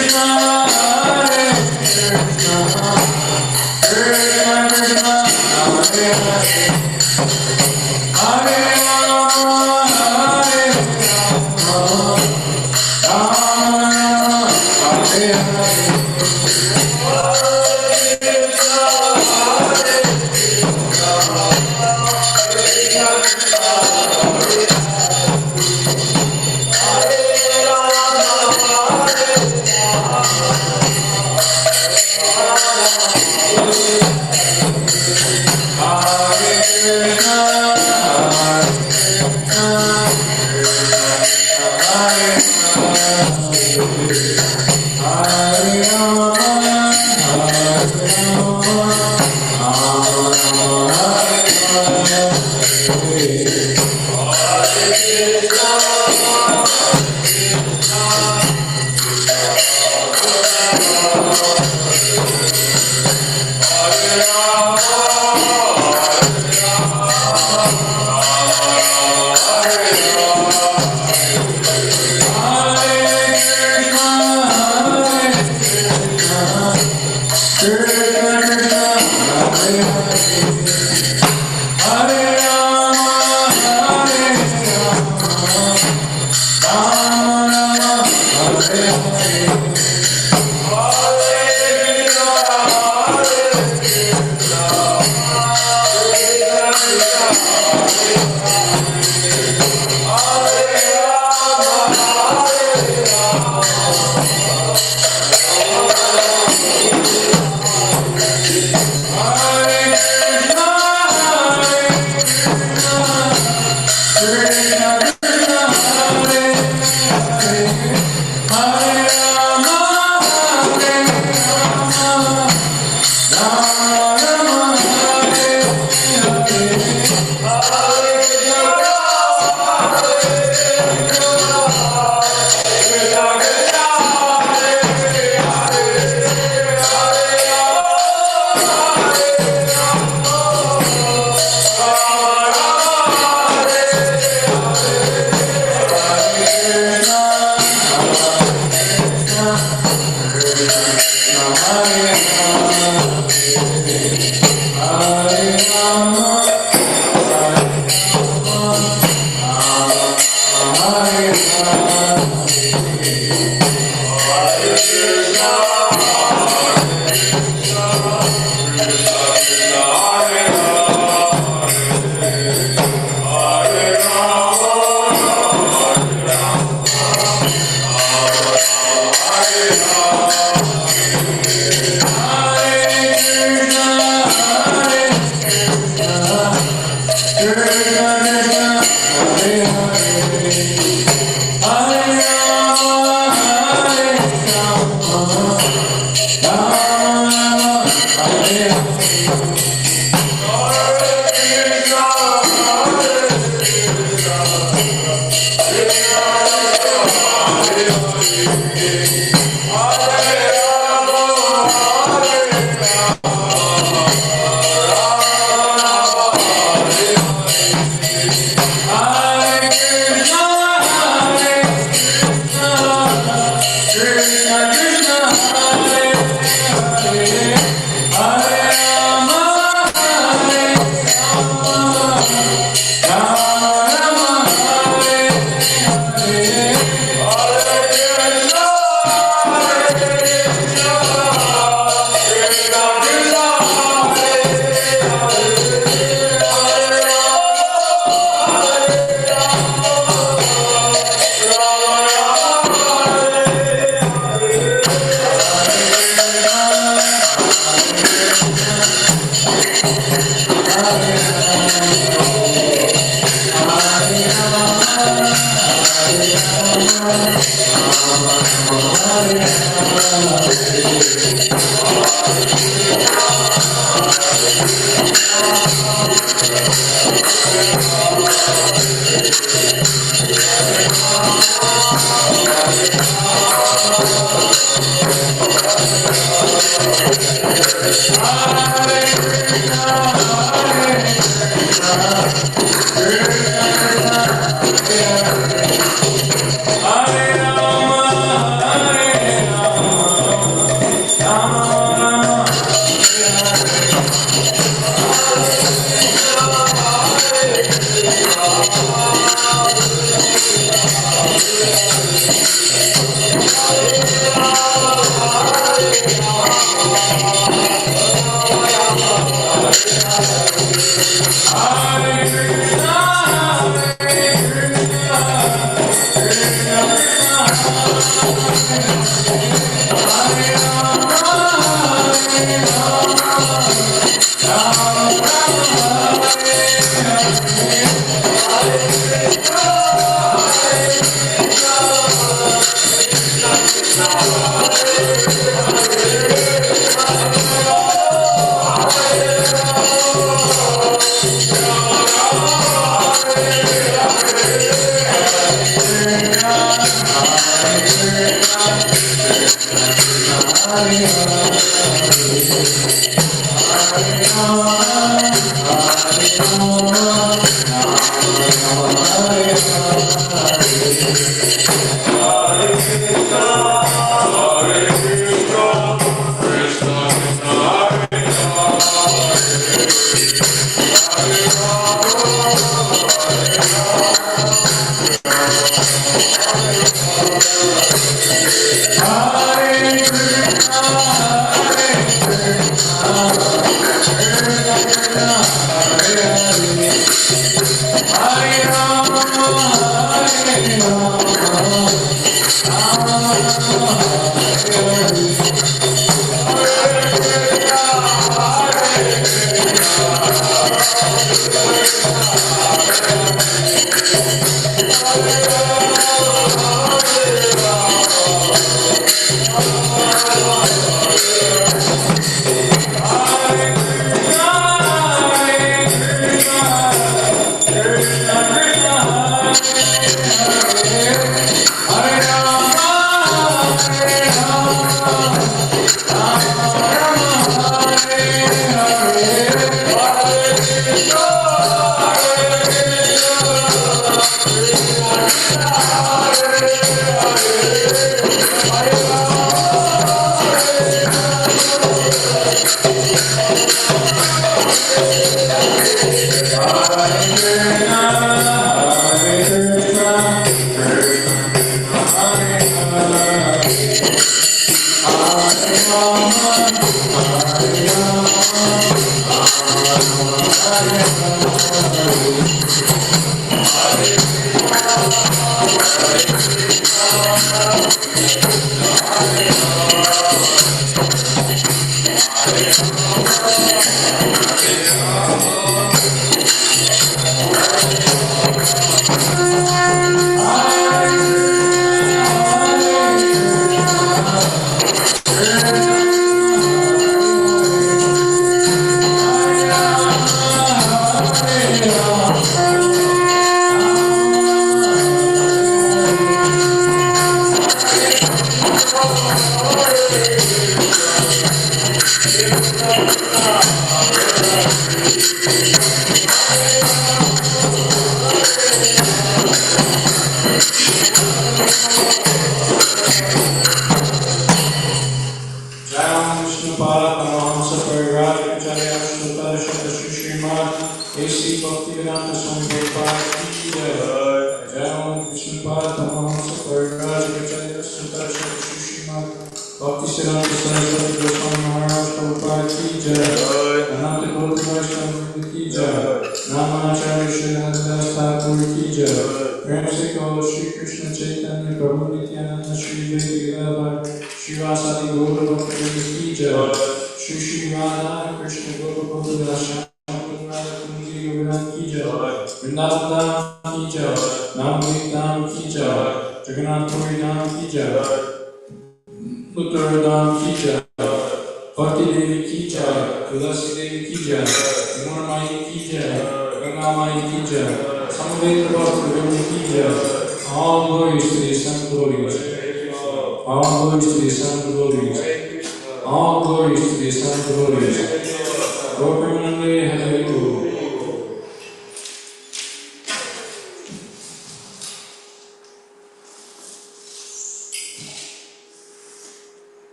Krishna Hare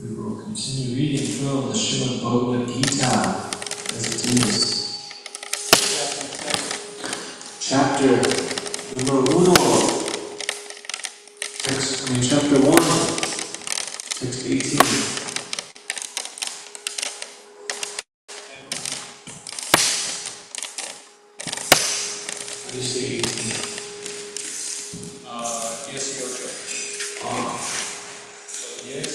We will continue reading from the Srimad Bhagavad Gita as it is. Chapter number 1, chapter 1, text 18. How do you say 18? Yes, you're right. So yes.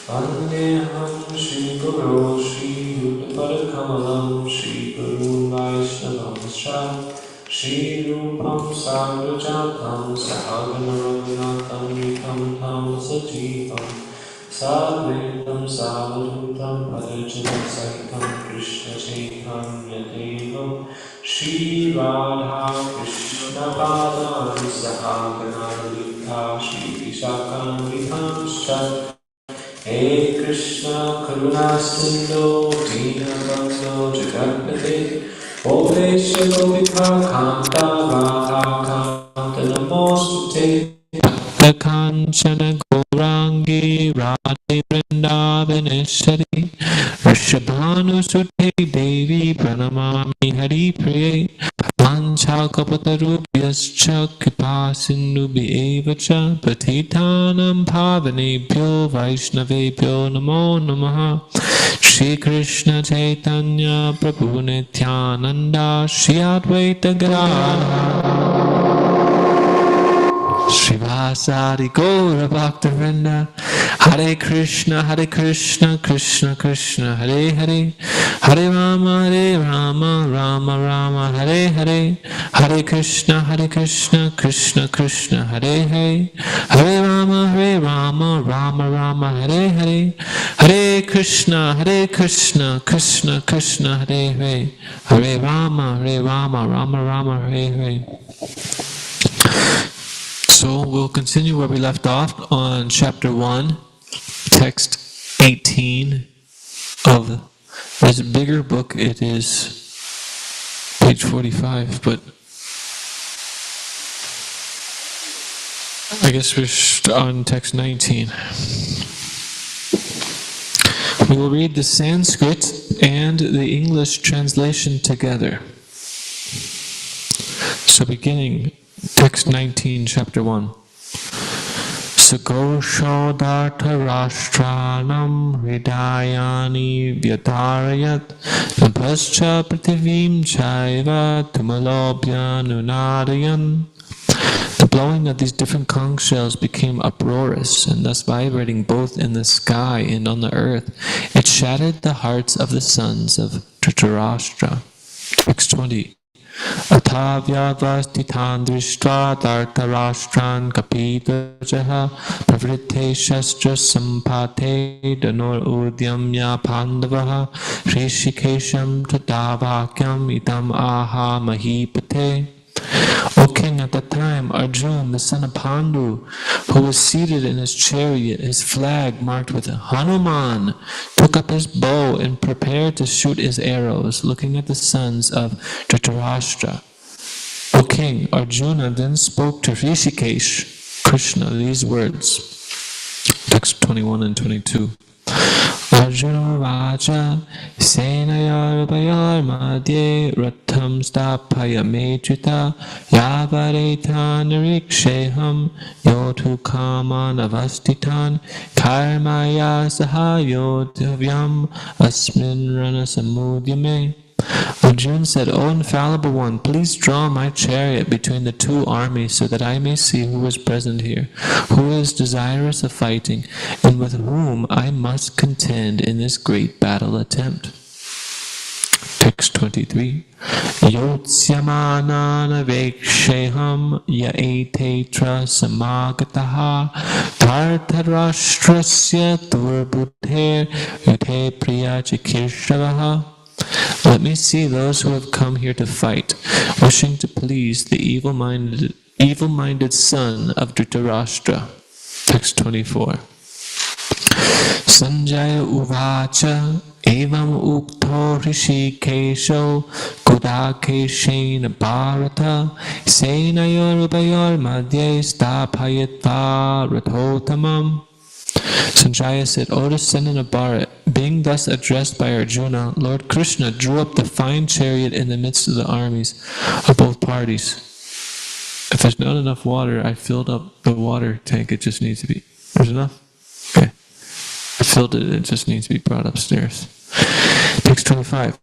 Vandeham Shri Guru Shri Yuddhapada Kamalam Shri Guru Vaishnavamscha Shri Rupam Sarvajatam Sahagana Raghunatam Vikam Tam Sajivam Sadvaitam Savadutam Padarjanam Sahitam Krishna Chaitanya Devam Shri Radha Krishna Padam Sahagana Radhika Shri Vishakam Vihamscha Hey Krishna Karuna Sindhu Dinabandhu Jagannathe Bhuvesha Gopika Kanta Radha Kanta Namostute Kanchana Gaurangi Radhe Vrindavaneshwari Rishabhanu Sute Devi Pranamami Hari Priye Pancha Kapatarubhyascha Kripa Sindhubhyevacha Patitanam Pavanebhyo Vaishnavebhyo Namo Namaha Shri Krishna Chaitanya Prabhu Nityananda Shri Advaita Gadadhara Srivasadi Gaura Bhaktivinoda Hare Krishna Krishna Krishna Hare Hare Hare Rama Rama Rama Hare Hare Hare Krishna Krishna Krishna Hare Hare Hare Rama Rama Hare Hare Hare Krishna Krishna Krishna Hare Hare Hare Rama Rama Hare Hare. So we'll continue where we left off on chapter 1, text 18 of this bigger book. It is page 45, but I guess we're on text 19. We will read the Sanskrit and the English translation together. So beginning Text 19, chapter 1. Sagoshodartha Rashtranam Hridayani Vyadarayat Nampascha Prithivim Chaiva Tumalobhyanunadayan. The blowing of these different conch shells became uproarious and thus vibrating both in the sky and on the earth. It shattered the hearts of the sons of Dhritarashtra. Text 20. Athavyavastitan drishtva tartarashtran kapitajaha pravritte shastra sampate danor udyamya pandavaha rishikesham tadavakyam idam aha mahipate. O king, at that time Arjuna, the son of Pandu, who was seated in his chariot, his flag marked with Hanuman, took up his bow and prepared to shoot his arrows, looking at the sons of Dhritarashtra. O king, Arjuna then spoke to Rishikesh, Krishna, these words. Text 21 and 22. Arjuna Vaja Senayar Bayar Madhye Ratham Stapaya Metrita Yavaretan Riksheham Yotu Kaman Avastitan Karmaya Sahayotavyam Asmin Rana Samudyame. Arjuna said, O infallible one, please draw my chariot between the two armies so that I may see who is present here, who is desirous of fighting, and with whom I must contend in this great battle attempt. Text 23. Yotsyamana veksheham yaetetra samagataha tartarashtrasya durbudher yute priyachikirshavaha. Let me see those who have come here to fight, wishing to please the evil-minded son of Dhritarashtra. Text 24. Sanjaya uvacha evam ukto rishikesho kudakeshena bharata senayor ubayor madhye stapayatva rathotamam. Sanjaya said, O descendant of Bharat, being thus addressed by Arjuna, Lord Krishna drew up the fine chariot in the midst of the armies of both parties. If there's not enough water, I filled up the water tank. It just needs to be... There's enough? Okay. I filled it. It just needs to be brought upstairs. Text 25.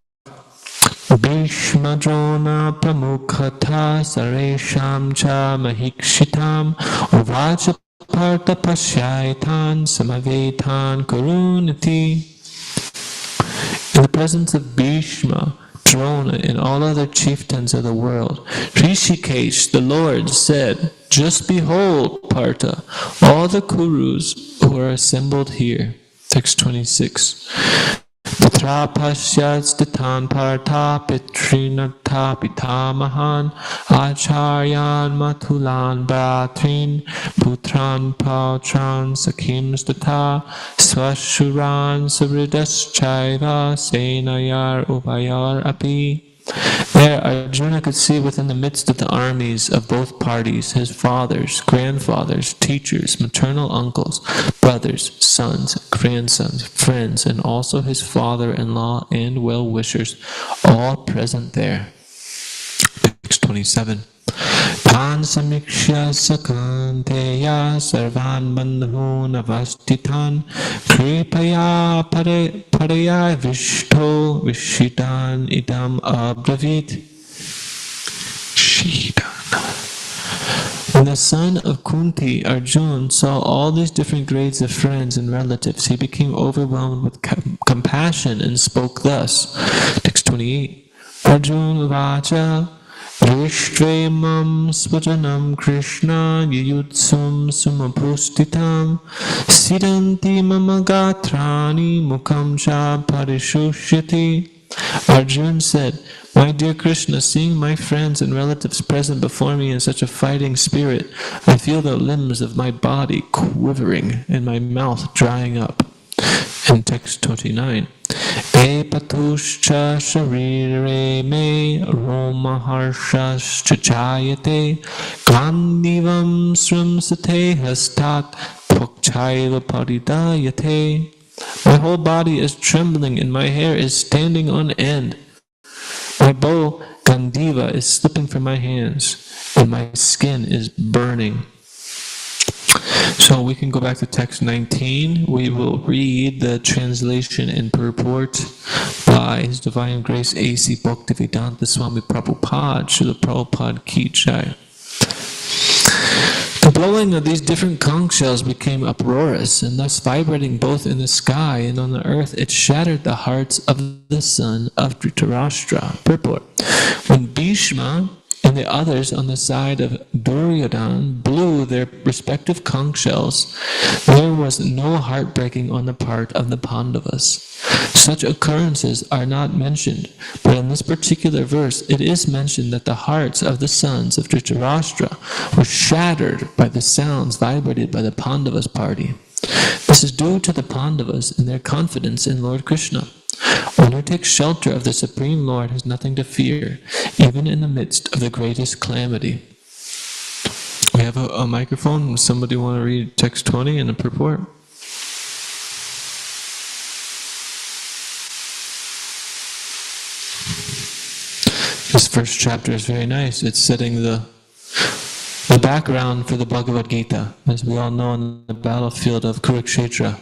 Bhishma Drona Pramukhatha Saresham Cha Mahikshitam Uvacha Partha Pashyaitan Samavetan Karunati. In the presence of Bhishma, Drona, and all other chieftains of the world, Rishikesh, the Lord, said, Just behold, Partha, all the Kurus who are assembled here. Text 26. Tatra pasyats ditan partha pitrinata pitamahan acharyan matulan bratrin putran pautran sakim stata swashuran sabridas chaiva senayar upayar api. There Arjuna could see within the midst of the armies of both parties his fathers, grandfathers, teachers, maternal uncles, brothers, sons, grandsons, friends, and also his father-in-law and well-wishers, all present there. Text 27. Tan samiksha sakanteya sarvan bandhun avastitan kripaya paraya vishto vishitan idam abravit. When the son of Kunti, Arjuna, saw all these different grades of friends and relatives, he became overwhelmed with compassion and spoke thus. Text 28. Arjuna vacha Rishtremam svajanam Krishna yayutsum sumapustitam siddhanti mamagatrani mukam cha parishushyati. Arjuna said, My dear Krishna, seeing my friends and relatives present before me in such a fighting spirit, I feel the limbs of my body quivering and my mouth drying up. In text 29. Epatushcha sharire me romaharshascha jayate glandivam srimsate hastat pokchaiva paridayate. My whole body is trembling and my hair is standing on end. My bow Gandiva is slipping from my hands, and my skin is burning. So we can go back to text 19. We will read the translation and purport by His Divine Grace A.C. Bhaktivedanta Swami Prabhupada, Srila Prabhupada Ki Jai. The blowing of these different conch shells became uproarious, and thus vibrating both in the sky and on the earth, it shattered the hearts of the son of Dhritarashtra. Purport. When Bhishma and the others on the side of Duryodhana blew their respective conch shells, there was no heartbreaking on the part of the Pandavas. Such occurrences are not mentioned, but in this particular verse it is mentioned that the hearts of the sons of Dhritarashtra were shattered by the sounds vibrated by the Pandavas party. This is due to the Pandavas and their confidence in Lord Krishna. One who takes shelter of the Supreme Lord has nothing to fear, even in the midst of the greatest calamity. We have a microphone. Somebody want to read text 20 and a purport? This first chapter is very nice. It's setting the background for the Bhagavad Gita. As we all know, on the battlefield of Kurukshetra,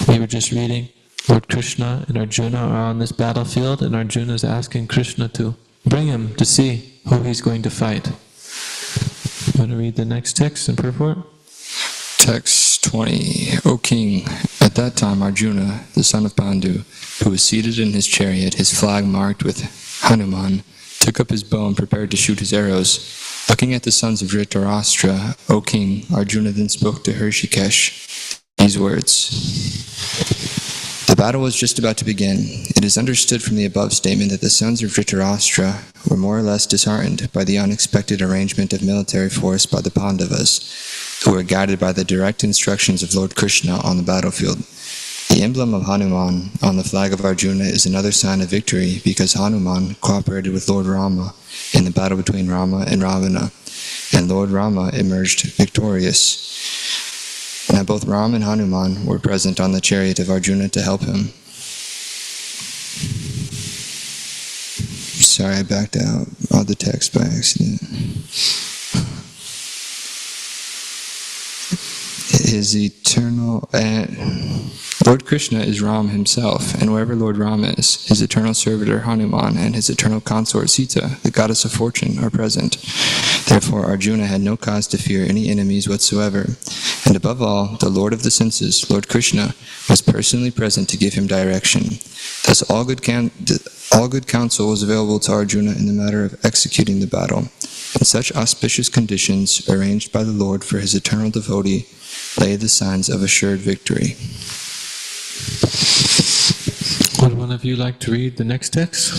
we were just reading, Lord Krishna and Arjuna are on this battlefield, and Arjuna is asking Krishna to bring him to see who he's going to fight. You want to read the next text and purport? Text 20. O king, at that time Arjuna, the son of Pandu, who was seated in his chariot, his flag marked with Hanuman, took up his bow and prepared to shoot his arrows. Looking at the sons of Dhritarashtra, O king, Arjuna then spoke to Hrishikesh these words. The battle was just about to begin. It is understood from the above statement that the sons of Dhritarashtra were more or less disheartened by the unexpected arrangement of military force by the Pandavas, who were guided by the direct instructions of Lord Krishna on the battlefield. The emblem of Hanuman on the flag of Arjuna is another sign of victory because Hanuman cooperated with Lord Rama in the battle between Rama and Ravana, and Lord Rama emerged victorious. Now both Ram and Hanuman were present on the chariot of Arjuna to help him. Sorry, I backed out of the text by accident. His eternal... Lord Krishna is Ram himself, and wherever Lord Ram is, his eternal servitor Hanuman and his eternal consort Sita, the goddess of fortune, are present. Therefore Arjuna had no cause to fear any enemies whatsoever. And above all, the Lord of the senses, Lord Krishna, was personally present to give him direction. Thus all good counsel was available to Arjuna in the matter of executing the battle. In such auspicious conditions, arranged by the Lord for his eternal devotee, lay the signs of assured victory. Would one of you like to read the next text?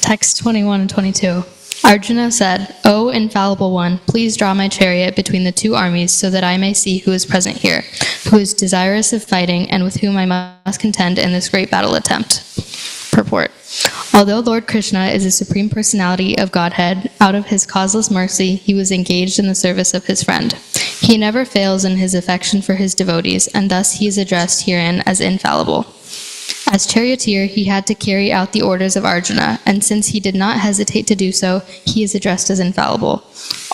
Text 21 and 22. Arjuna said, O infallible one, please draw my chariot between the two armies so that I may see who is present here, who is desirous of fighting, and with whom I must contend in this great battle attempt. Purport. Although Lord Krishna is the Supreme Personality of Godhead, out of his causeless mercy, he was engaged in the service of his friend. He never fails in his affection for his devotees, and thus he is addressed herein as infallible. As charioteer, he had to carry out the orders of Arjuna, and since he did not hesitate to do so, he is addressed as infallible.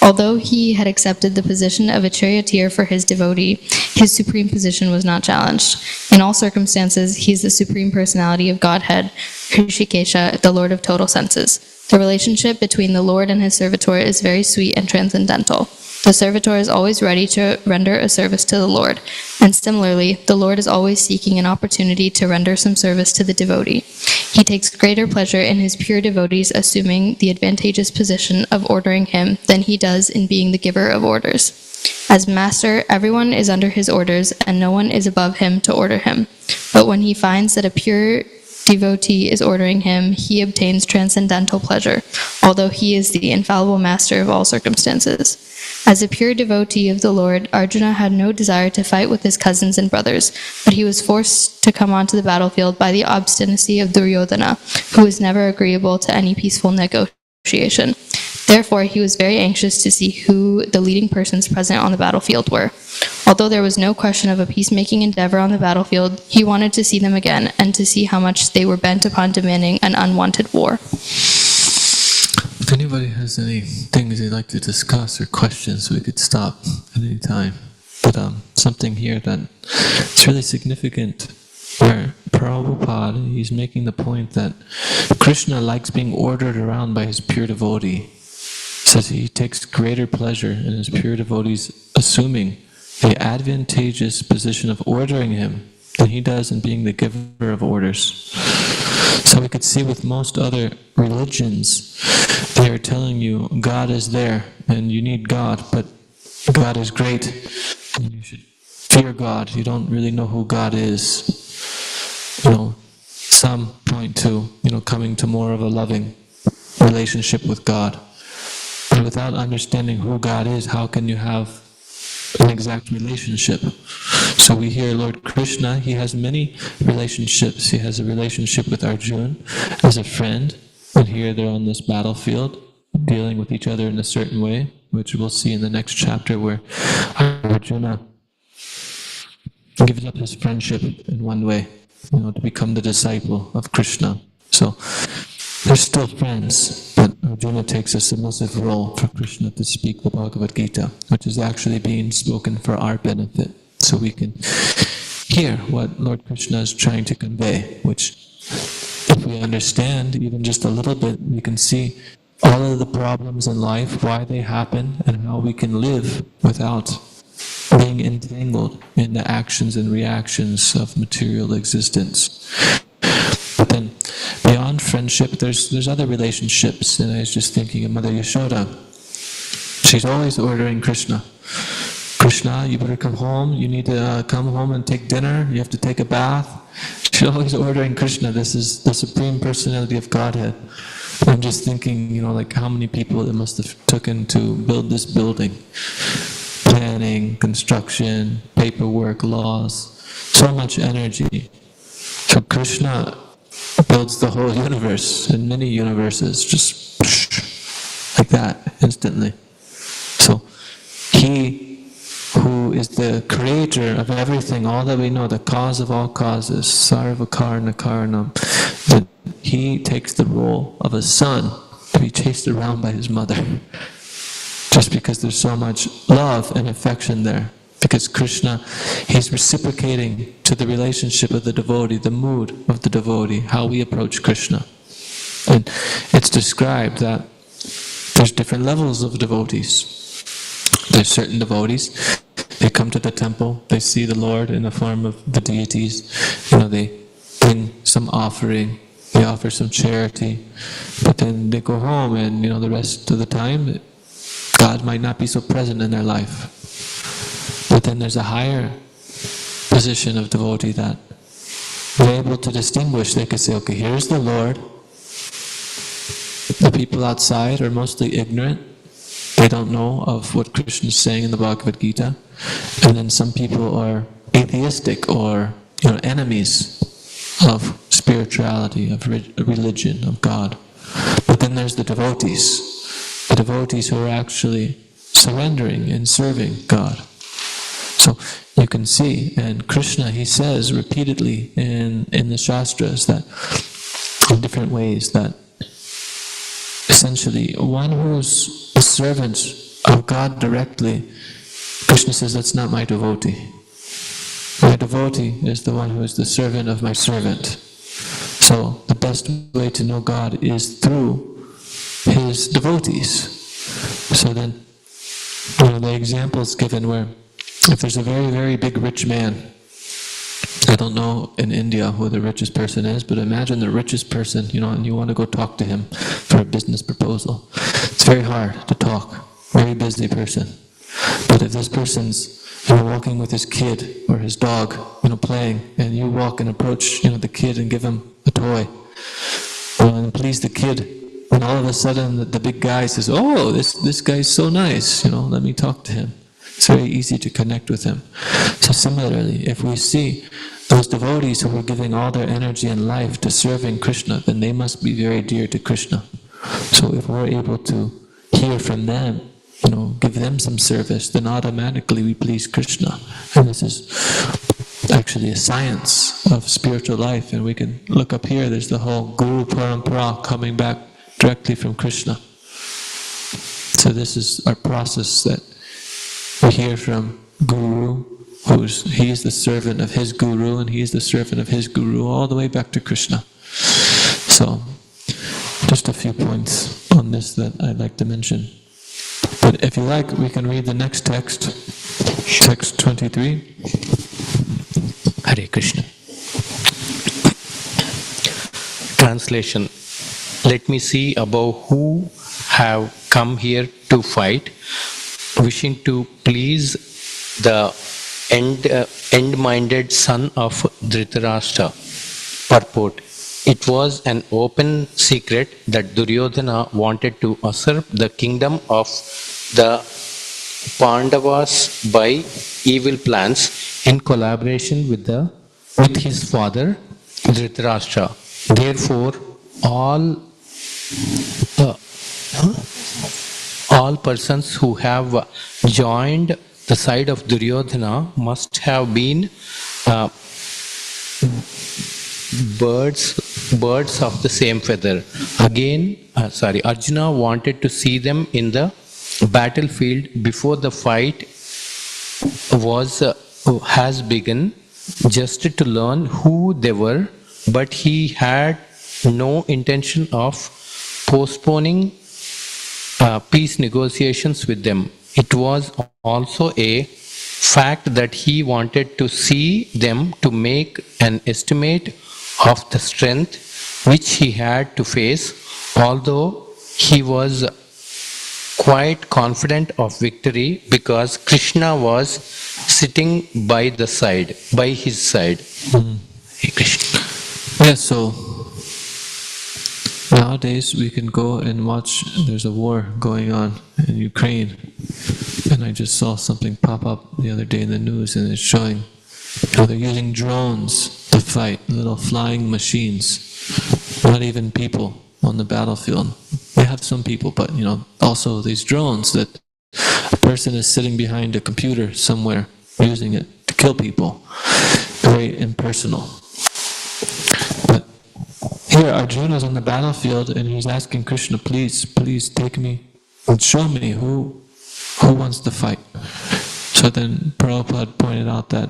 Although he had accepted the position of a charioteer for his devotee, his supreme position was not challenged. In all circumstances, he is the Supreme Personality of Godhead, Hrishikesha, the Lord of total senses. The relationship between the Lord and his servitor is very sweet and transcendental. The servitor is always ready to render a service to the Lord, and similarly, the Lord is always seeking an opportunity to render some service to the devotee. He takes greater pleasure in his pure devotees assuming the advantageous position of ordering him than he does in being the giver of orders. As master, everyone is under his orders, and no one is above him to order him. But when he finds that a pure devotee is ordering him, he obtains transcendental pleasure, although he is the infallible master of all circumstances. As a pure devotee of the Lord, Arjuna had no desire to fight with his cousins and brothers, but he was forced to come onto the battlefield by the obstinacy of Duryodhana, who was never agreeable to any peaceful negotiation. Therefore, he was very anxious to see who the leading persons present on the battlefield were. Although there was no question of a peacemaking endeavor on the battlefield, he wanted to see them again and to see how much they were bent upon demanding an unwanted war. If anybody has any things they'd like to discuss or questions, we could stop at any time. But something here that it's really significant, where Prabhupada, he's making the point that Krishna likes being ordered around by his pure devotee. He says he takes greater pleasure in his pure devotees assuming the advantageous position of ordering him than he does in being the giver of orders. So we could see with most other religions, they are telling you God is there and you need God, but God is great and you should fear God. You don't really know who God is. Some point to, coming to more of a loving relationship with God. But without understanding who God is, how can you have an exact relationship? So we hear Lord Krishna, he has many relationships. He has a relationship with Arjuna as a friend, and here they're on this battlefield, dealing with each other in a certain way, which we'll see in the next chapter, where Arjuna gives up his friendship in one way, to become the disciple of Krishna. So they're still friends, but Arjuna takes a submissive role for Krishna to speak the Bhagavad Gita, which is actually being spoken for our benefit, so we can hear what Lord Krishna is trying to convey, which, if we understand even just a little bit, we can see all of the problems in life, why they happen, and how we can live without being entangled in the actions and reactions of material existence. But then, beyond friendship, there's other relationships, and I was just thinking of Mother Yashoda. She's always ordering Krishna. Krishna, you better come home, you need to come home and take dinner, you have to take a bath. She's always ordering Krishna. This is the Supreme Personality of Godhead. I'm just thinking, like how many people it must have taken to build this building. Planning, construction, paperwork, laws, so much energy. So Krishna builds the whole universe and many universes, just like that, instantly. So he who is the creator of everything, all that we know, the cause of all causes, sarva karna karanam, that he takes the role of a son to be chased around by his mother. Just because there's so much love and affection there. Because Krishna, he's reciprocating to the relationship of the devotee, the mood of the devotee, how we approach Krishna. And it's described that there's different levels of devotees. There's certain devotees, they come to the temple, they see the Lord in the form of the deities, they bring some offering, they offer some charity, but then they go home and, the rest of the time, God might not be so present in their life. But then there's a higher position of devotee that they're able to distinguish. They could say, okay, here's the Lord. The people outside are mostly ignorant. They don't know of what Krishna is saying in the Bhagavad Gita. And then some people are atheistic or enemies of spirituality, of religion, of God. But then there's the devotees who are actually surrendering and serving God. So you can see, and Krishna, he says repeatedly in the Shastras that, in different ways, that essentially one who's a servant of God directly, Krishna says, that's not my devotee. My devotee is the one who is the servant of my servant. So the best way to know God is through his devotees. So then, the examples given where if there's a very, very big rich man, I don't know in India who the richest person is, but imagine the richest person, and you want to go talk to him for a business proposal. It's very hard to talk, very busy person. But if this person's walking with his kid or his dog, playing, and you walk and approach, the kid and give him a toy, and please the kid, and all of a sudden the big guy says, oh, this guy's so nice, let me talk to him. It's very easy to connect with him. So similarly, if we see those devotees who are giving all their energy and life to serving Krishna, then they must be very dear to Krishna. So if we're able to hear from them give them some service, then automatically we please Krishna. And this is actually a science of spiritual life. And we can look up here, there's the whole Guru Parampara coming back directly from Krishna. So this is our process that we hear from Guru, he is the servant of his Guru, and he is the servant of his Guru, all the way back to Krishna. So, just a few points on this that I'd like to mention. But if you like, we can read the next text, text 23. Hare Krishna. Translation. Let me see above who have come here to fight, wishing to please the end-minded son of Dhritarashtra. Purport. It was an open secret that Duryodhana wanted to usurp the kingdom of the Pandavas by evil plans in collaboration with his father Dhritarashtra. Therefore, all persons who have joined the side of Duryodhana must have been birds of the same feather. Arjuna wanted to see them in the battlefield before the fight has begun, just to learn who they were, but he had no intention of postponing peace negotiations with them. It was also a fact that he wanted to see them to make an estimate of the strength which he had to face, although he was quite confident of victory because Krishna was sitting by his side. Hey Krishna. Yeah, so nowadays we can go and watch, there's a war going on in Ukraine, and I just saw something pop up the other day in the news, and it's showing how they're using drones to fight, little flying machines, not even people on the battlefield. They have some people, but also these drones that a person is sitting behind a computer somewhere using it to kill people. Very impersonal. But here Arjuna's on the battlefield and he's asking Krishna, please take me and show me who wants to fight. So then Prabhupada pointed out that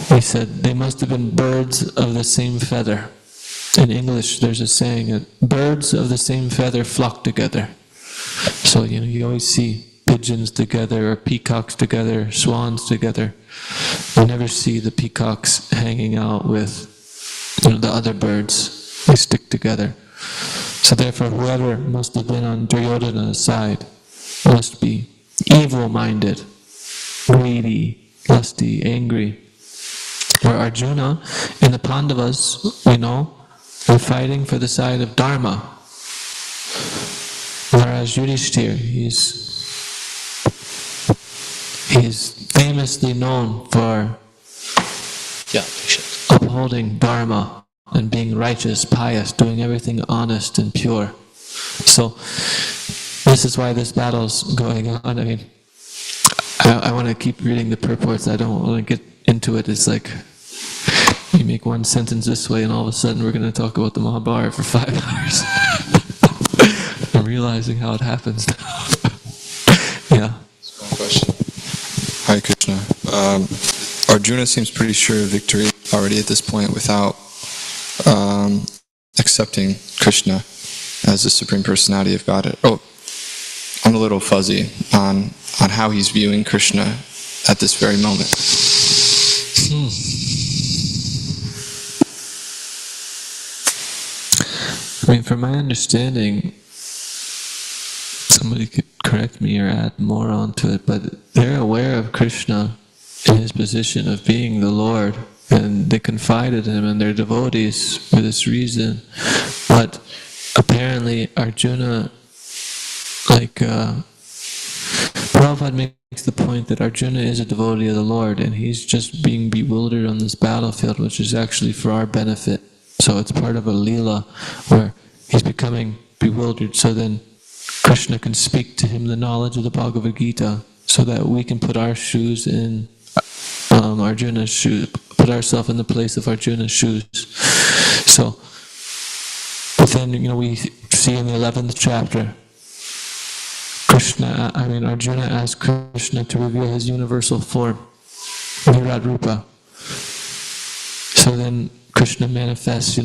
he said they must have been birds of the same feather. In English, there's a saying that birds of the same feather flock together. So, you always see pigeons together, or peacocks together, swans together. You never see the peacocks hanging out with, the other birds. They stick together. So therefore, whoever must have been on Duryodhana's side must be evil-minded, greedy, lusty, angry. Where Arjuna and the Pandavas, were fighting for the side of Dharma. Whereas Yudhishthira, he's famously known for upholding Dharma and being righteous, pious, doing everything honest and pure. So this is why this battle's going on. I want to keep reading the purports. I don't want to get into it. It's like you make one sentence this way and all of a sudden we're going to talk about the Mahabharata for 5 hours. I'm realizing how it happens now. Yeah. Small question. Hare Krishna. Arjuna seems pretty sure of victory already at this point without accepting Krishna as the Supreme Personality of God. I'm a little fuzzy on how he's viewing Krishna at this very moment. From my understanding, somebody could correct me or add more onto it, but they're aware of Krishna in his position of being the Lord, and they confided in him and they're devotees for this reason. But apparently Arjuna, Prabhupada makes the point that Arjuna is a devotee of the Lord and he's just being bewildered on this battlefield, which is actually for our benefit. So it's part of a Leela where he's becoming bewildered. So then Krishna can speak to him the knowledge of the Bhagavad Gita so that we can put our shoes in Arjuna's shoes, put ourselves in the place of Arjuna's shoes. So, but then, we see in the 11th chapter, Arjuna asked Krishna to reveal his universal form, Virat Rupa. So then Krishna manifests,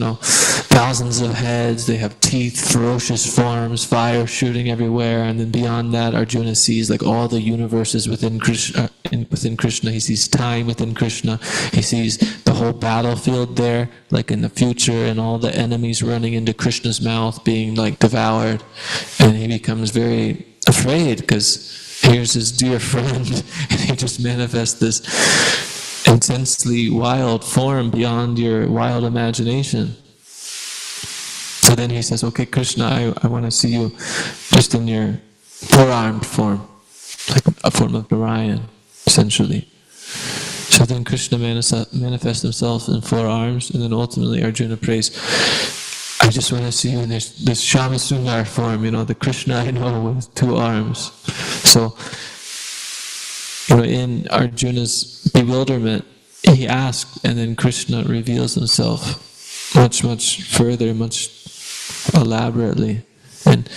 thousands of heads, they have teeth, ferocious forms, fire shooting everywhere, and then beyond that, Arjuna sees like all the universes within Krishna. He sees time within Krishna. He sees the whole battlefield there, like in the future, and all the enemies running into Krishna's mouth, being like devoured, and he becomes very afraid because here's his dear friend, and he just manifests this intensely wild form beyond your wild imagination. So then he says, okay, Krishna, I want to see you just in your four-armed form, like a form of Narayan, essentially. So then Krishna manifests himself in four arms, and then ultimately Arjuna prays, I just want to see you in this Shama Sundar form, the Krishna I know with two arms. So, in Arjuna's bewilderment, he asked, and then Krishna reveals himself much, much further, much elaborately. And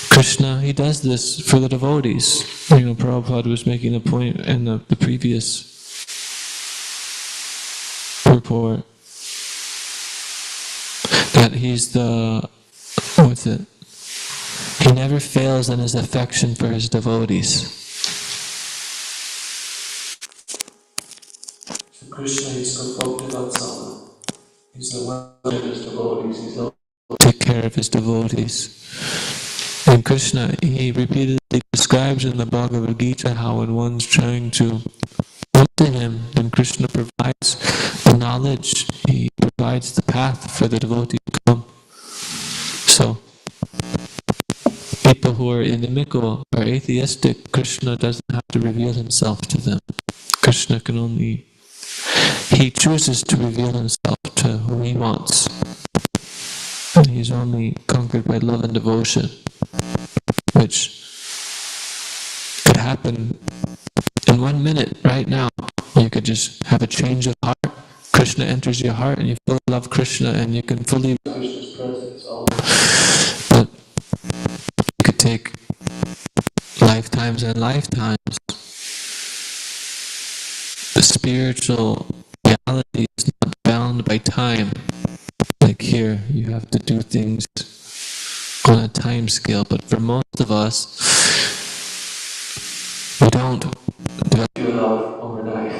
Krishna, he does this for the devotees. Prabhupada was making a point in the previous report that he's he never fails in his affection for his devotees. Krishna is Bhaktivatsala. He's the one of his devotees. He's the take care of his devotees. And Krishna, he repeatedly describes in the Bhagavad Gita how when one's trying to come to him, then Krishna provides the knowledge, he provides the path for the devotee to come. So, people who are inimical or atheistic, Krishna doesn't have to reveal himself to them. Krishna can only, he chooses to reveal himself to who he wants. And he's only conquered by love and devotion, which could happen in 1 minute, right now. You could just have a change of heart. Krishna enters your heart and you fully love Krishna and you can fully Krishna's presence. But it could take lifetimes and lifetimes. The spiritual reality is not bound by time. Like here, you have to do things on a time scale, but for most of us, we don't do Do love overnight.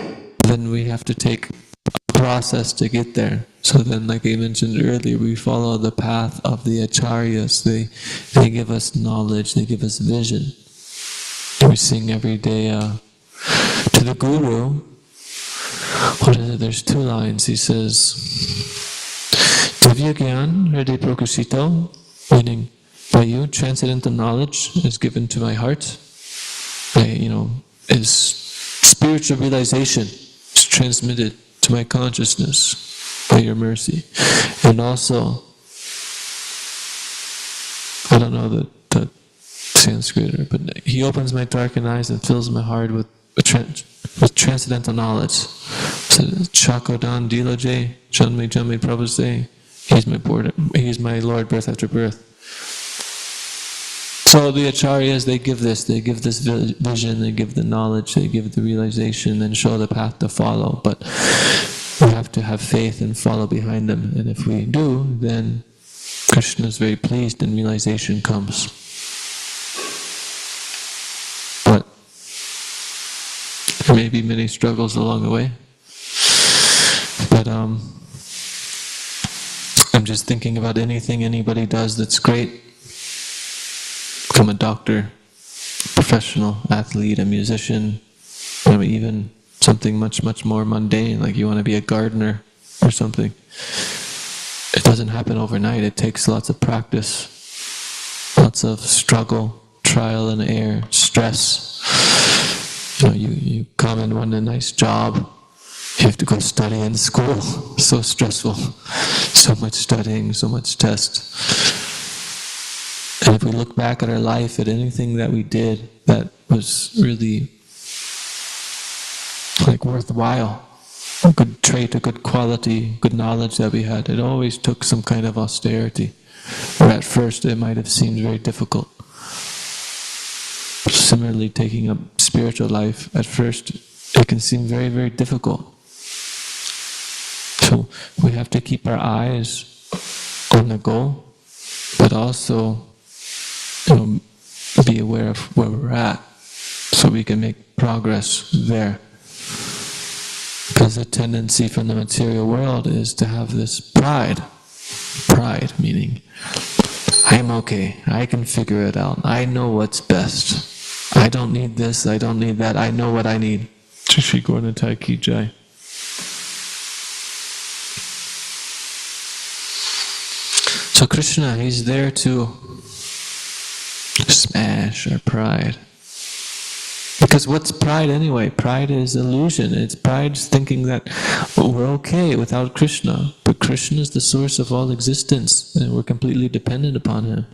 then we have to take a process to get there. So then, like I mentioned earlier, we follow the path of the acharyas. They give us knowledge, they give us vision. We sing every day to the Guru. What is it? There's 2 lines. He says, Divya Gyan Hriday Prakashito, meaning by you, transcendental knowledge is given to my heart. Is spiritual realization is transmitted to my consciousness by your mercy. And also, I don't know the Sanskrit, but he opens my darkened eyes and fills my heart with transcendental knowledge. So, Chakodan Diloje, Janme Janme Prabhase, he's my Lord birth after birth. So the acharyas, they give this vision, they give the knowledge, they give the realization, and show the path to follow. But we have to have faith and follow behind them. And if we do, then Krishna is very pleased and realization comes. But there may be many struggles along the way. But I'm just thinking about anything anybody does that's great. Become a doctor, professional athlete, a musician, even something much, much more mundane, like you want to be a gardener or something. It doesn't happen overnight. It takes lots of practice, lots of struggle, trial and error, stress. You come and want a nice job. You have to go study in school. So stressful. So much studying, so much test. And And if we look back at our life, at anything that we did that was really like worthwhile, a good trait, a good quality, good knowledge that we had, it always took some kind of austerity. Or at first it might have seemed very difficult. Similarly, taking up spiritual life, at first it can seem very, very difficult. So we have to keep our eyes on the goal, but also, be aware of where we're at, so we can make progress there. Because the tendency from the material world is to have this pride. Pride meaning, I'm okay, I can figure it out, I know what's best. I don't need this, I don't need that, I know what I need. Shri Gauranatai Ki Jai. So Krishna, he's there to smash our pride. Because what's pride anyway? Pride is illusion. It's pride's thinking that we're okay without Krishna. But Krishna is the source of all existence, and we're completely dependent upon him.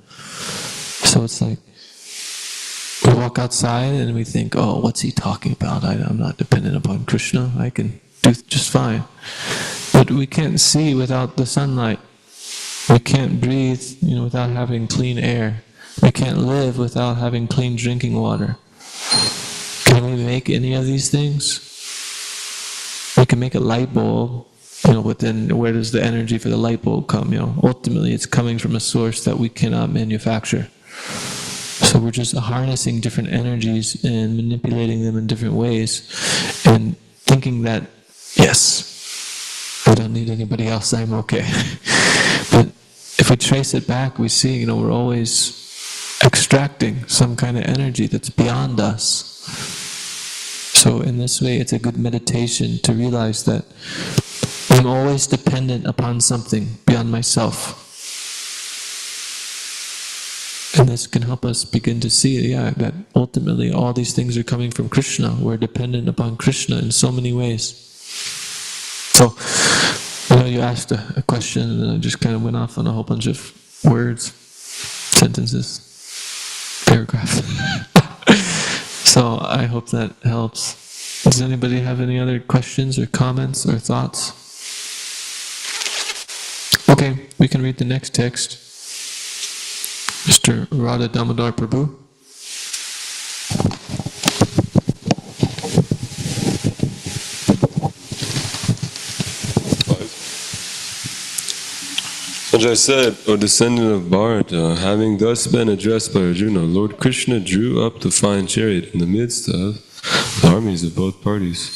So it's like, we walk outside and we think, oh, what's he talking about? I'm not dependent upon Krishna. I can do just fine. But we can't see without the sunlight. We can't breathe, without having clean air. We can't live without having clean drinking water. Can we make any of these things? We can make a light bulb, but then where does the energy for the light bulb come? Ultimately it's coming from a source that we cannot manufacture. So we're just harnessing different energies and manipulating them in different ways and thinking that, yes, I don't need anybody else, I'm okay. But if we trace it back, we see, we're always extracting some kind of energy that's beyond us. So in this way, it's a good meditation to realize that I'm always dependent upon something beyond myself. And this can help us begin to see, that ultimately all these things are coming from Krishna. We're dependent upon Krishna in so many ways. So, you asked a question and I just kind of went off on a whole bunch of words, sentences, paragraphs. So I hope that helps. Does anybody have any other questions or comments or thoughts? Okay, we can read the next text. Mr. Radha Damodar Prabhu. Sanjay said, O descendant of Bharata, having thus been addressed by Arjuna, Lord Krishna drew up the fine chariot in the midst of the armies of both parties.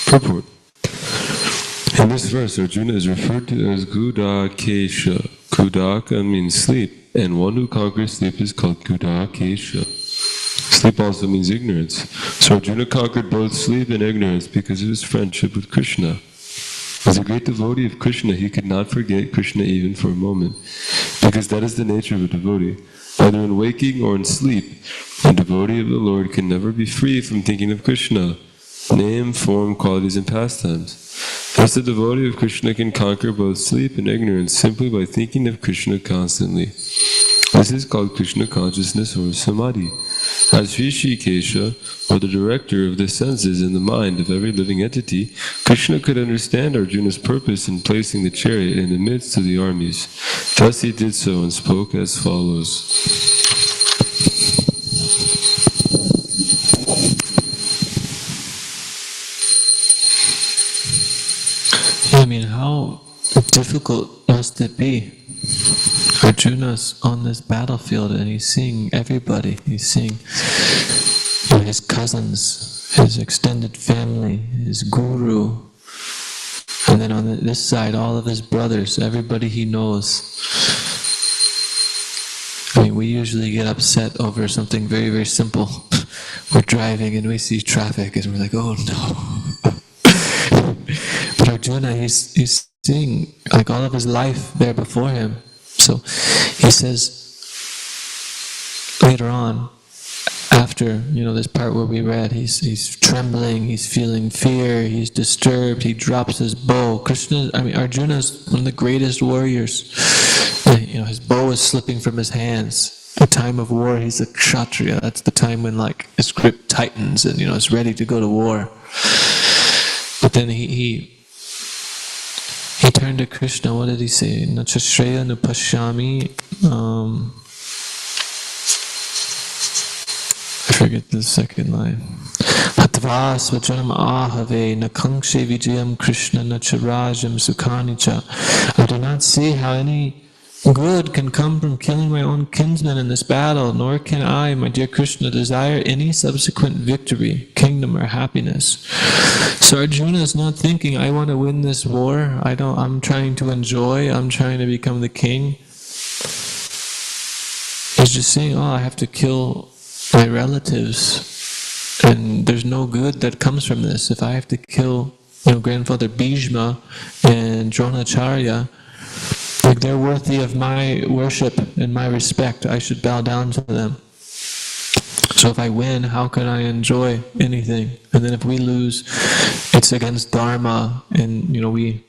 Purport. In this verse, Arjuna is referred to as Gudakesha. Gudaka means sleep, and one who conquers sleep is called Gudakesha. Sleep also means ignorance. So Arjuna conquered both sleep and ignorance because of his friendship with Krishna. As a great devotee of Krishna, he could not forget Krishna even for a moment, because that is the nature of a devotee. Either in waking or in sleep, a devotee of the Lord can never be free from thinking of Krishna, name, form, qualities, and pastimes. Thus, the devotee of Krishna can conquer both sleep and ignorance simply by thinking of Krishna constantly. This is called Krishna consciousness or samadhi. As Rishikesha, or the director of the senses and the mind of every living entity, Krishna could understand Arjuna's purpose in placing the chariot in the midst of the armies. Thus he did so and spoke as follows. How difficult must it be? Arjuna's on this battlefield and he's seeing everybody. He's seeing his cousins, his extended family, his guru, and then on this side all of his brothers, everybody he knows. We usually get upset over something very, very simple. We're driving and we see traffic and we're like, oh no. But Arjuna, he's seeing all of his life there before him. So he says later on, after this part where we read, he's trembling, he's feeling fear, he's disturbed, he drops his bow. Arjuna's one of the greatest warriors. His bow is slipping from his hands. the time of war, he's a kshatriya. That's the time when like his grip tightens and is ready to go to war. But then he turned to Krishna. What did he say? Nachashreya nupashyami. I forget the second line. Hatva svajanam ahave nakangshe vijayam Krishna nacharajam sukhanicha. I do not see how any good can come from killing my own kinsmen in this battle, nor can I, my dear Krishna, desire any subsequent victory, kingdom, or happiness. So Arjuna is not thinking, I want to win this war, I'm trying to enjoy, I'm trying to become the king. He's just saying, I have to kill my relatives, and there's no good that comes from this. If I have to kill grandfather Bhishma and Dronacharya, like they're worthy of my worship and my respect. I should bow down to them. So if I win, how can I enjoy anything? And then if we lose, it's against Dharma, and we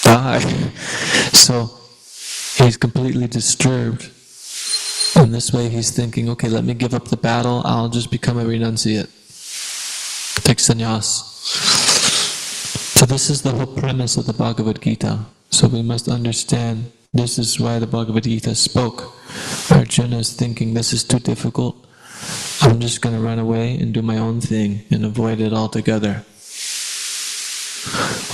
die. So he's completely disturbed. And this way he's thinking, okay, let me give up the battle, I'll just become a renunciate. Take sannyas. So this is the whole premise of the Bhagavad Gita. So we must understand, this is why the Bhagavad Gita spoke. Arjuna is thinking, this is too difficult, I'm just going to run away and do my own thing and avoid it altogether.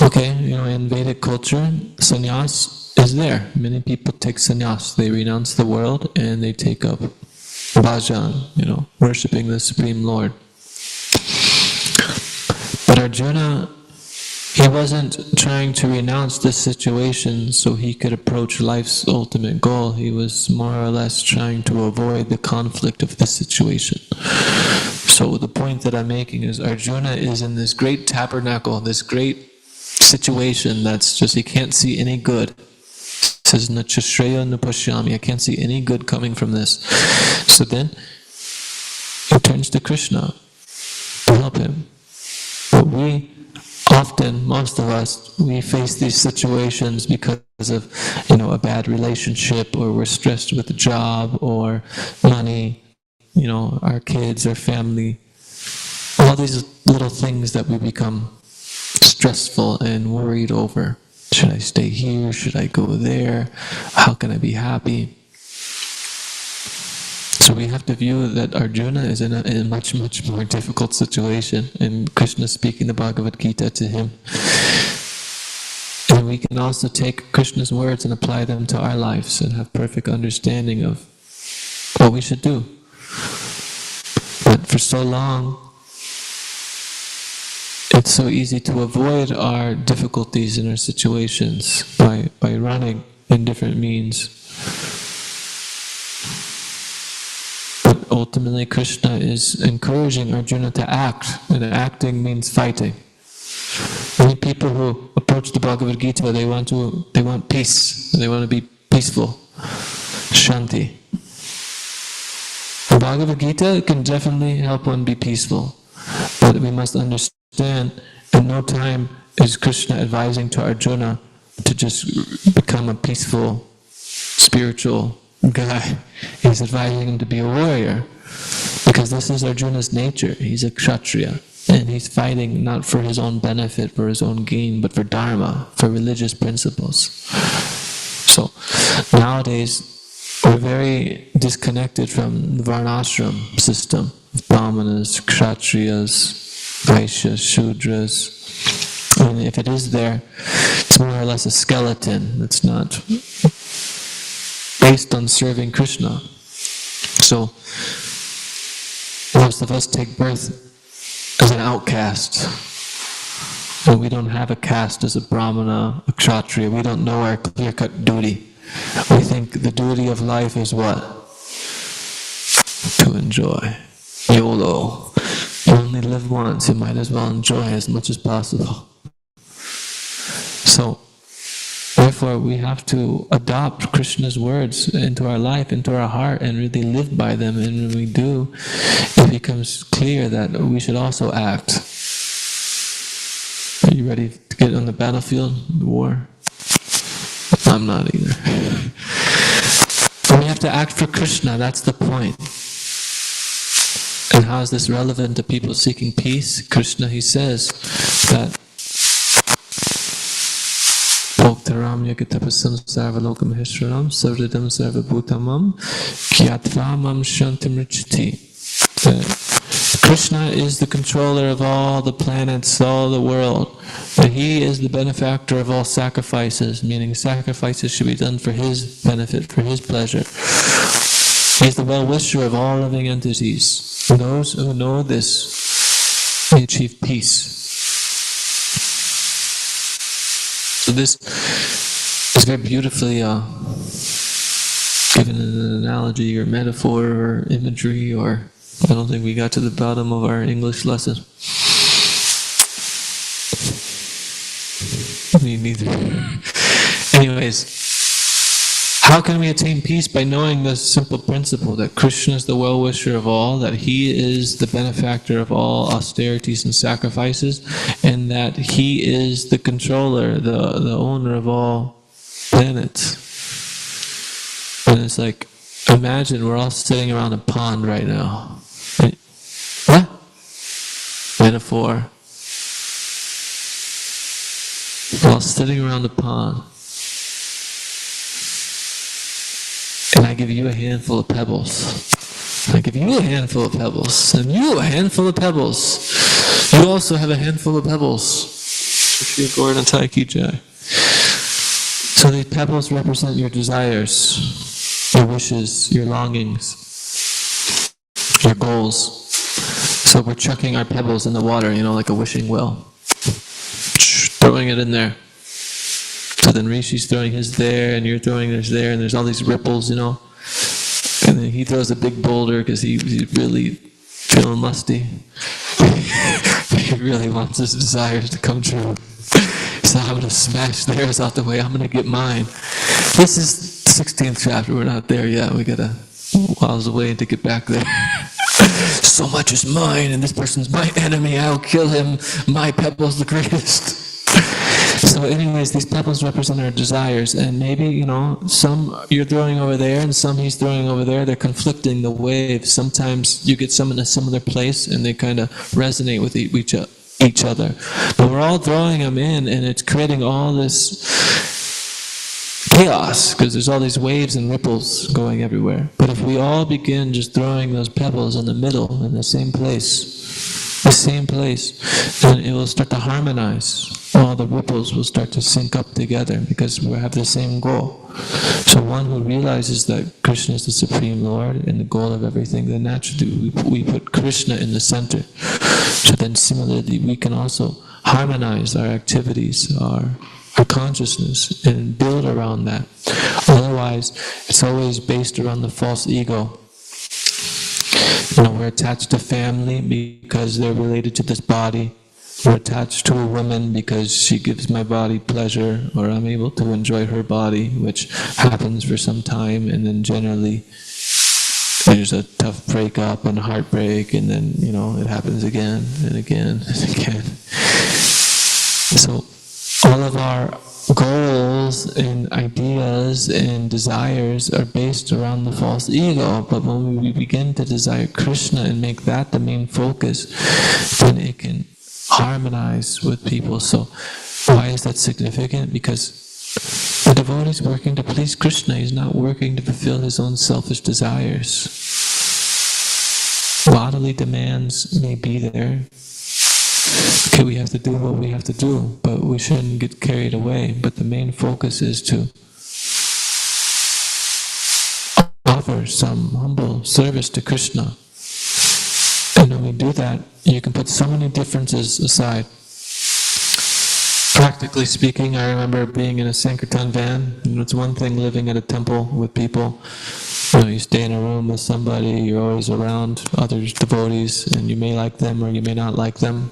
Okay, in Vedic culture, sannyas is there. Many people take sannyas. They renounce the world and they take up bhajan, worshipping the Supreme Lord. But Arjuna, he wasn't trying to renounce this situation so he could approach life's ultimate goal. He was more or less trying to avoid the conflict of this situation. So the point that I'm making is Arjuna is in this great tabernacle, this great situation that's just, he can't see any good. It says, Nachashreya nupashyami, I can't see any good coming from this. So then he turns to Krishna to help him. But often, most of us, we face these situations because of, a bad relationship, or we're stressed with a job, or money, our kids, our family. All these little things that we become stressful and worried over. Should I stay here? Should I go there? How can I be happy? So we have to view that Arjuna is in a much, much more difficult situation, and Krishna is speaking the Bhagavad Gita to him. And we can also take Krishna's words and apply them to our lives and have perfect understanding of what we should do. But for so long, it's so easy to avoid our difficulties and our situations by running in different means. But ultimately, Krishna is encouraging Arjuna to act, and acting means fighting. Many people who approach the Bhagavad Gita, they want peace, they want to be peaceful, shanti. The Bhagavad Gita can definitely help one be peaceful, but we must understand in no time is Krishna advising to Arjuna to just become a peaceful, spiritual guy. He's advising him to be a warrior, because this is Arjuna's nature. He's a kshatriya, and he's fighting not for his own benefit, for his own gain, but for dharma, for religious principles. So nowadays we're very disconnected from the varnashram system, brahmanas, kshatriyas, vaishyas, shudras. And if it is there, it's more or less a skeleton. It's not based on serving Krishna. So most of us take birth as an outcast. And we don't have a caste as a brahmana, a kshatriya. We don't know our clear-cut duty. We think the duty of life is what? To enjoy. YOLO. You only live once, you might as well enjoy as much as possible. So, therefore, we have to adopt Krishna's words into our life, into our heart, and really live by them. And when we do, it becomes clear that we should also act. Are you ready to get on the battlefield, the war? I'm not either. We have have to act for Krishna, that's the point. And how is this relevant to people seeking peace? Krishna, he says that Bhoktaram yakatapasam sarvalokam heshwaram savridam sarvabhutamam kyatvam shantimrichiti. Krishna is the controller of all the planets, all the world. That he is the benefactor of all sacrifices, meaning sacrifices should be done for his benefit, for his pleasure. He is the well-wisher of all living entities. Those who know this, they achieve peace. So this is very beautifully given an analogy or metaphor or imagery, or I don't think we got to the bottom of our English lesson. Me neither. Anyways, how can we attain peace? By knowing this simple principle that Krishna is the well-wisher of all, that he is the benefactor of all austerities and sacrifices, and that he is the controller, the owner of all planets. And it's like, imagine we're all sitting around a pond right now. What? Metaphor. We're all sitting around the pond. And I give you a handful of pebbles. I give you a handful of pebbles. And you a handful of pebbles. You also have a handful of pebbles. So these pebbles represent your desires, your wishes, your longings, your goals. So we're chucking our pebbles in the water, like a wishing well. Throwing it in there. So then Rishi's throwing his there, and you're throwing yours there, and there's all these ripples, And then he throws a big boulder because he's really feeling lusty. He really wants his desires to come true. So I'm going to smash theirs out the way. I'm going to get mine. This is the 16th chapter. We're not there yet. We got a whiles away to get back there. So much is mine, and this person's my enemy. I'll kill him. My pebble's the greatest. So anyways, these pebbles represent our desires, and maybe, some you're throwing over there and some he's throwing over there. They're conflicting the waves. Sometimes you get some in a similar place and they kind of resonate with each other. But we're all throwing them in, and it's creating all this chaos because there's all these waves and ripples going everywhere. But if we all begin just throwing those pebbles in the middle, in the same place, then it will start to harmonize. All the ripples will start to sync up together because we have the same goal. So one who realizes that Krishna is the Supreme Lord and the goal of everything, then naturally we put Krishna in the center. So then similarly we can also harmonize our activities, our consciousness, and build around that. Otherwise, it's always based around the false ego. We're attached to family because they're related to this body. We're attached to a woman because she gives my body pleasure, or I'm able to enjoy her body, which happens for some time, and then generally there's a tough breakup and heartbreak, and then, it happens again and again and again. So all of our goals and ideas and desires are based around the false ego, but when we begin to desire Krishna and make that the main focus, then it can harmonize with people. So why is that significant? Because the devotee is working to please Krishna. He's not working to fulfill his own selfish desires. Bodily demands may be there. Okay, we have to do what we have to do, but we shouldn't get carried away. But the main focus is to offer some humble service to Krishna. And when we do that, you can put so many differences aside. Practically speaking, I remember being in a Sankirtan van. It's one thing living at a temple with people. You stay in a room with somebody, you're always around other devotees, and you may like them or you may not like them.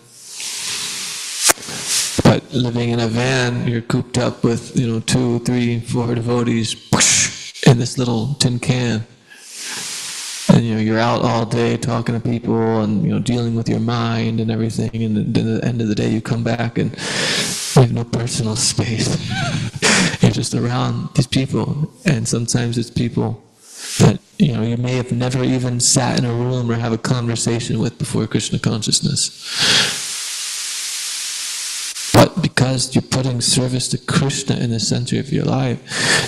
But living in a van, you're cooped up with 2, 3, 4 devotees in this little tin can. And you're out all day talking to people and dealing with your mind and everything, and then at the end of the day you come back and you have no personal space. You're just around these people, and sometimes it's people that you may have never even sat in a room or have a conversation with before Krishna consciousness. But because you're putting service to Krishna in the center of your life,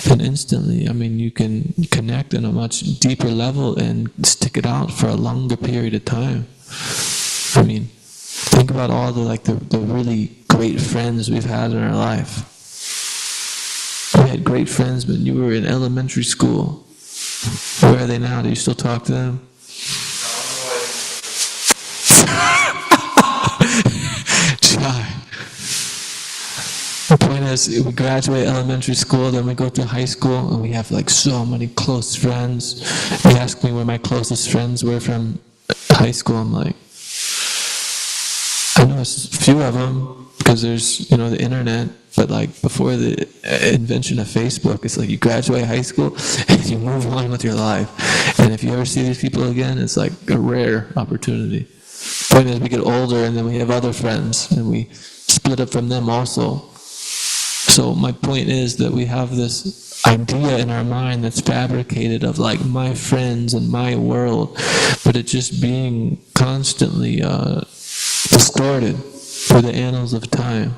then instantly, you can connect on a much deeper level and stick it out for a longer period of time. Think about all the really great friends we've had in our life. We had great friends when you were in elementary school. Where are they now? Do you still talk to them? Shy. The point is, we graduate elementary school, then we go to high school, and we have so many close friends. You ask me where my closest friends were from high school, I'm like, I know a few of them, because there's, the internet, but before the invention of Facebook, it's you graduate high school, and you move on with your life. And if you ever see these people again, it's a rare opportunity. The point is, we get older, and then we have other friends, and we split up from them also. So my point is that we have this idea in our mind that's fabricated of my friends and my world, but it's just being constantly distorted through the annals of time.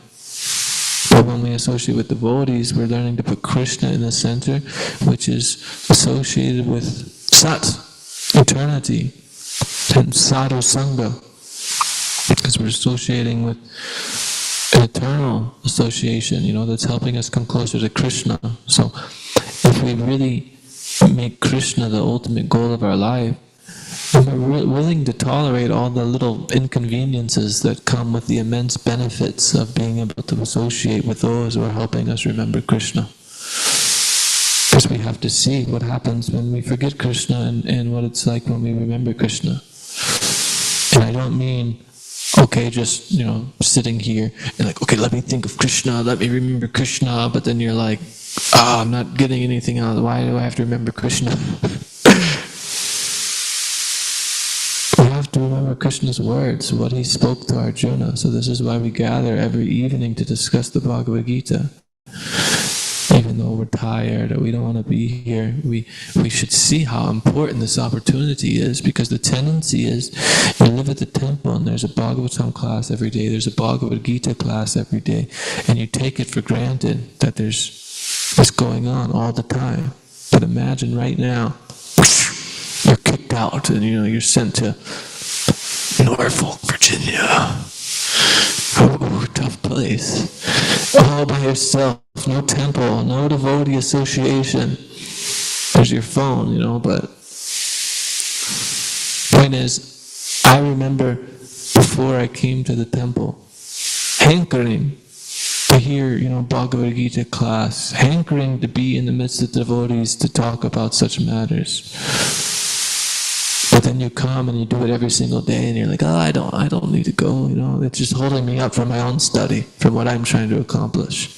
But when we associate with devotees, we're learning to put Krishna in the center, which is associated with Sat, eternity, and Sadhu Sangha, because we're associating with an eternal association, that's helping us come closer to Krishna. So if we really make Krishna the ultimate goal of our life, and we're willing to tolerate all the little inconveniences that come with the immense benefits of being able to associate with those who are helping us remember Krishna. Because we have to see what happens when we forget Krishna and what it's like when we remember Krishna. And I don't mean, just, sitting here and okay, let me think of Krishna, let me remember Krishna, but then you're I'm not getting anything out of it. Why do I have to remember Krishna? We have to remember Krishna's words, what he spoke to Arjuna. So this is why we gather every evening to discuss the Bhagavad Gita. Even though we're tired or we don't want to be here, we should see how important this opportunity is, because the tendency is you live at the temple and there's a Bhagavatam class every day, there's a Bhagavad Gita class every day, and you take it for granted that there's this going on all the time. But imagine right now, you're kicked out and you're sent to Norfolk, Virginia. Oh, tough place. All by yourself, no temple, no devotee association. There's your phone, but point is, I remember before I came to the temple, hankering to hear, Bhagavad Gita class, hankering to be in the midst of devotees to talk about such matters. But then you come and you do it every single day, and you're I don't need to go. It's just holding me up from my own study, from what I'm trying to accomplish.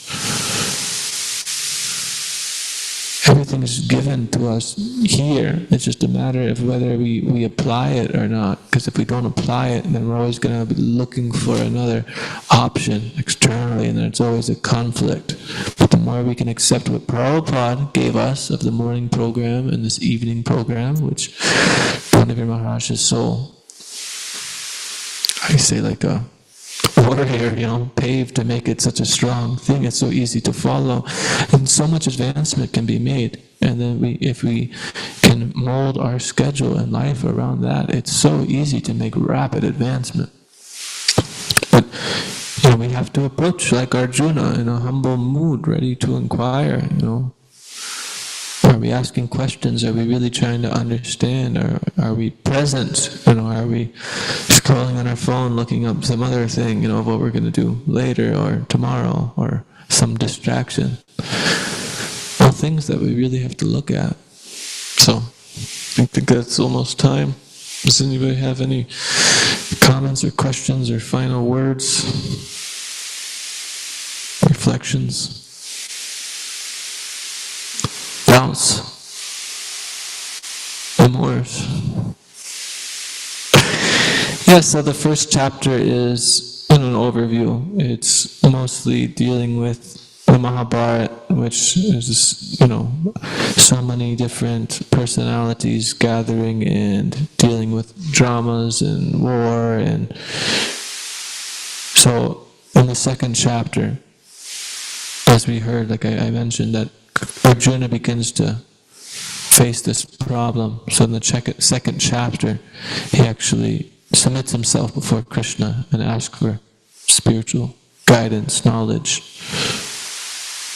Everything is given to us here. It's just a matter of whether we apply it or not. Because if we don't apply it, then we're always going to be looking for another option externally, and then it's always a conflict. But the more we can accept what Prabhupada gave us of the morning program and this evening program, which Pandavir Maharaj is so, I say a warrior, paved to make it such a strong thing. It's so easy to follow, and so much advancement can be made. And then if we can mold our schedule and life around that, it's so easy to make rapid advancement. But we have to approach like Arjuna in a humble mood, ready to inquire. Are we asking questions? Are we really trying to understand? Are we present? Are we scrolling on our phone, looking up some other thing, of what we're going to do later or tomorrow, or some distraction? All things that we really have to look at. So, I think that's almost time. Does anybody have any comments or questions or final words? Reflections? Doubts? Remorse? Yeah, so the first chapter is an overview. It's mostly dealing with the Mahabharata, which is, so many different personalities gathering and dealing with dramas and war. And so in the second chapter, as we heard, like I mentioned, that Arjuna begins to face this problem. So in the second chapter, he actually submits himself before Krishna and asks for spiritual guidance, knowledge.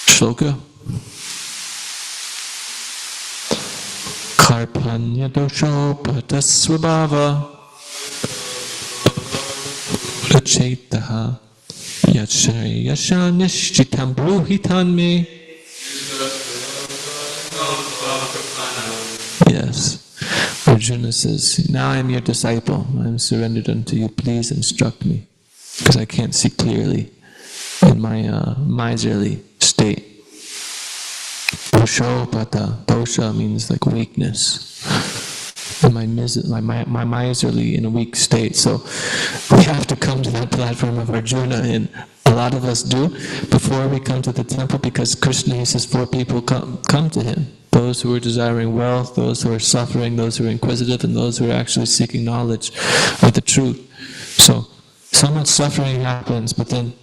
Shloka. Karpanya dosho patasvabhava rachetaha yashanyashchitam bruhitan me. Yes. Arjuna says, now I am your disciple. I am surrendered unto you. Please instruct me, because I can't see clearly in my miserly state. Doshopata. Dosha means like weakness. And my miserly in a weak state. So we have to come to that platform of Arjuna, and a lot of us do before we come to the temple, because Krishna, he says, 4 people come to him. Those who are desiring wealth, those who are suffering, those who are inquisitive, and those who are actually seeking knowledge of the truth. So much suffering happens, but then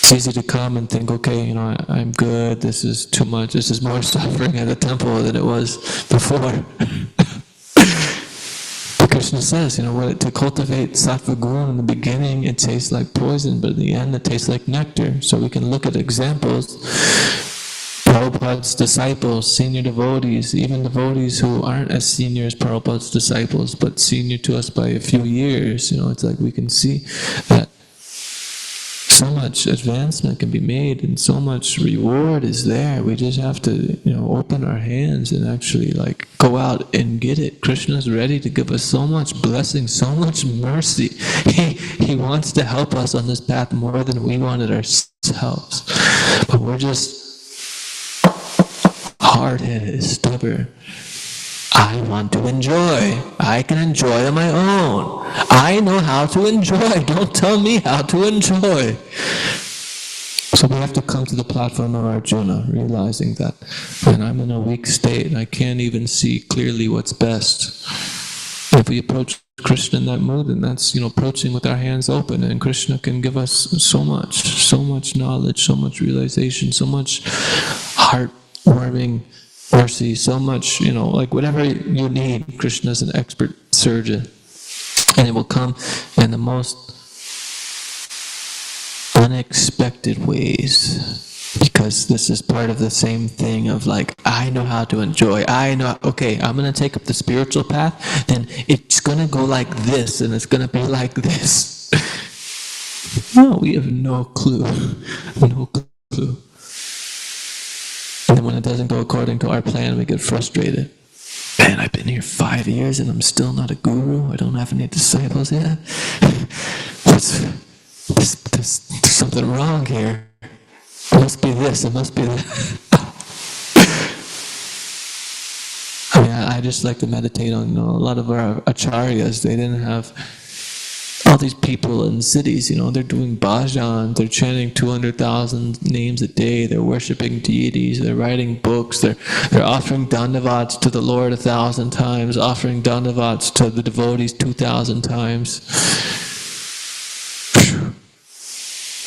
it's easy to come and think, okay, I'm good, this is too much, this is more suffering at the temple than it was before. Krishna says, to cultivate sattva guna in the beginning, it tastes like poison, but in the end, it tastes like nectar. So we can look at examples. Prabhupada's disciples, senior devotees, even devotees who aren't as senior as Prabhupada's disciples, but senior to us by a few years. It's like we can see that so much advancement can be made and so much reward is there. We just have to, open our hands and actually go out and get it. Krishna is ready to give us so much blessing, so much mercy. He wants to help us on this path more than we wanted ourselves. But we're just hard-headed, stubborn. I want to enjoy. I can enjoy on my own. I know how to enjoy. Don't tell me how to enjoy. So we have to come to the platform of Arjuna, realizing that when I'm in a weak state, I can't even see clearly what's best. If we approach Krishna in that mood, then that's, approaching with our hands open, and Krishna can give us so much knowledge, so much realization, so much heartwarming mercy, so much, whatever you need. Krishna is an expert surgeon, and it will come in the most unexpected ways, because this is part of the same thing of I know how to enjoy. Okay, I'm going to take up the spiritual path, then it's going to go like this, and it's going to be like this. No, we have no clue. No clue. And then when it doesn't go according to our plan, we get frustrated. Man, I've been here 5 years and I'm still not a guru. I don't have any disciples yet. There's something wrong here. It must be this, it must be that. I just like to meditate on, a lot of our acharyas. They didn't have all these people in cities, they're doing bhajan, they're chanting 200,000 names a day, they're worshipping deities, they're writing books, they're offering dandavats to the Lord 1,000 times, offering dandavats to the devotees 2,000 times.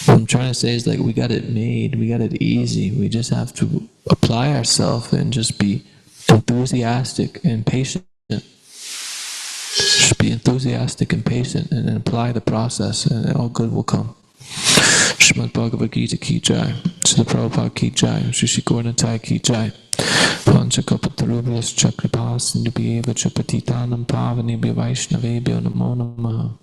What I'm trying to say is we got it made, we got it easy. We just have to apply ourselves and just be enthusiastic and patient. Just be enthusiastic and patient and apply the process, and all good will come. Srimad Bhagavad Gita ki jai, Srila Prabhupada ki jai, Shri Gauranatai ki jai. Panchakapatarubhyas chakripās nubhyeva cha patitanam pavanebhyo vaishnavebhyo namo namaha.